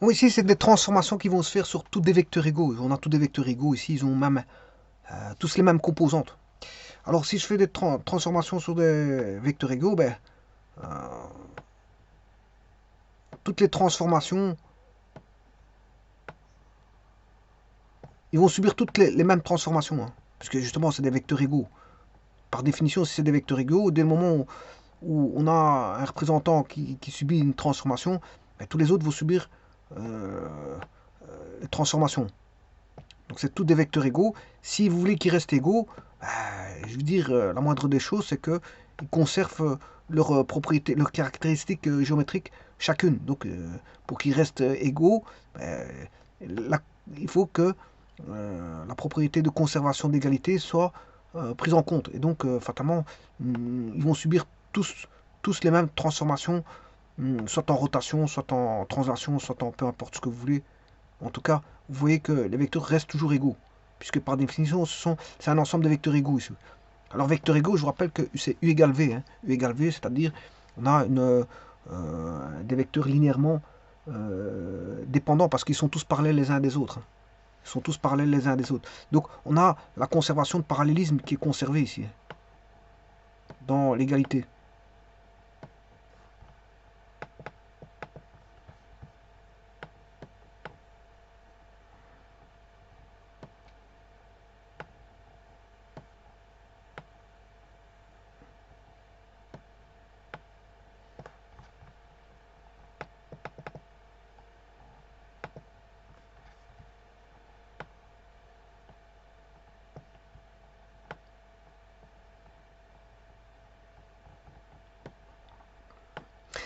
Bon, ici, c'est des transformations qui vont se faire sur tous des vecteurs égaux. On a tous des vecteurs égaux ici, ils ont même tous les mêmes composantes. Alors, si je fais des transformations sur des vecteurs égaux, ben, euh, toutes les transformations, ils vont subir toutes les mêmes transformations, hein, parce que justement, c'est des vecteurs égaux. Par définition, si c'est des vecteurs égaux, dès le moment où on a un représentant qui subit une transformation, ben, tous les autres vont subir les transformations. Donc c'est tous des vecteurs égaux. Si vous voulez qu'ils restent égaux, je veux dire, la moindre des choses, c'est qu'ils conservent leurs propriétés, leurs caractéristiques géométriques chacune. Donc pour qu'ils restent égaux, ben, la- il faut que la propriété de conservation d'égalité soit prise en compte. Et donc fatalement, ils vont subir tous les mêmes transformations, soit en rotation, soit en translation, soit en peu importe ce que vous voulez. En tout cas, vous voyez que les vecteurs restent toujours égaux, puisque par définition, c'est un ensemble de vecteurs égaux ici. Alors, vecteur égaux, je vous rappelle que c'est U égale V. Hein. U égale V, c'est-à-dire on a des vecteurs linéairement dépendants, parce qu'ils sont tous parallèles les uns des autres. Hein. Ils sont tous parallèles les uns des autres. Donc, on a la conservation de parallélisme qui est conservée ici, hein, dans l'égalité.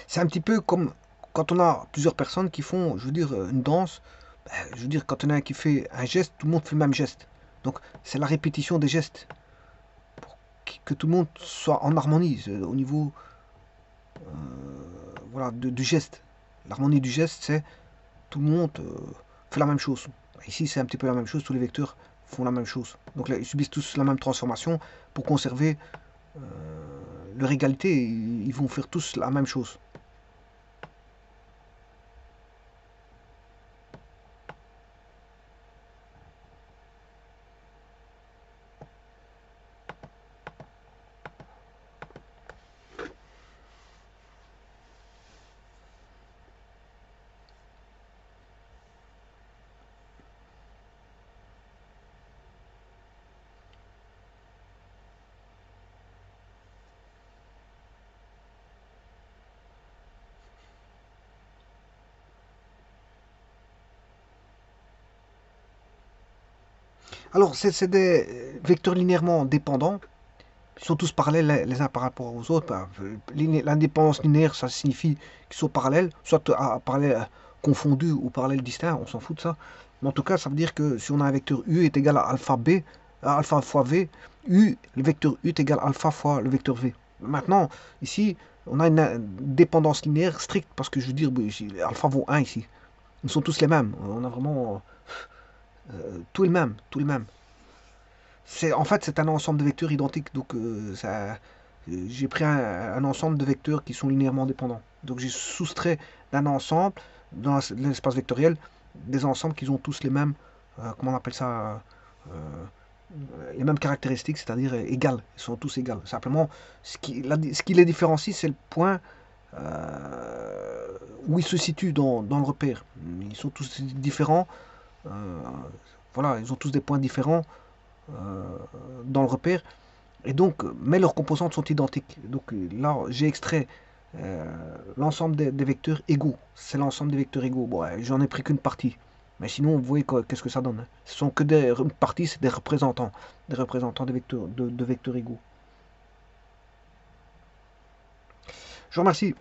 C'est un petit peu comme quand on a plusieurs personnes qui font, je veux dire, une danse. Je veux dire, quand on a un qui fait un geste, tout le monde fait le même geste. Donc, c'est la répétition des gestes pour que tout le monde soit en harmonie au niveau voilà, du geste. L'harmonie du geste, c'est tout le monde fait la même chose. Ici, c'est un petit peu la même chose, tous les vecteurs font la même chose. Donc là, ils subissent tous la même transformation pour conserver leur égalité. Ils vont faire tous la même chose. Alors, c'est des vecteurs linéairement dépendants. Ils sont tous parallèles les uns par rapport aux autres. L'indépendance linéaire, ça signifie qu'ils sont parallèles, soit parallèles confondus ou parallèles distincts, on s'en fout de ça. Mais en tout cas, ça veut dire que si on a un vecteur U est égal à alpha B, à alpha fois V, le vecteur U est égal à alpha fois le vecteur V. Maintenant, ici, on a une dépendance linéaire stricte, parce que je veux dire, alpha vaut 1 ici. Ils sont tous les mêmes. On a vraiment tout le même, tout le même. En fait, c'est un ensemble de vecteurs identiques. Donc, j'ai pris un ensemble de vecteurs qui sont linéairement dépendants. Donc, j'ai soustrait d'un ensemble, dans l'espace vectoriel, des ensembles qui ont tous les mêmes, comment on appelle ça, les mêmes caractéristiques, c'est-à-dire égales. Ils sont tous égales. Simplement, ce qui les différencie, c'est le point où ils se situent dans le repère. Ils sont tous différents. euh, voilà, ils ont tous des points différents euh, dans le repère. Et donc, mais leurs composantes sont identiques. Donc là, j'ai extrait euh, l'ensemble des vecteurs égaux. C'est l'ensemble des vecteurs égaux. Bon, j'en ai pris qu'une partie. Mais sinon, vous voyez qu'est-ce que ça donne. Hein. Ce sont que des parties, c'est des représentants de vecteurs égaux. Je vous remercie.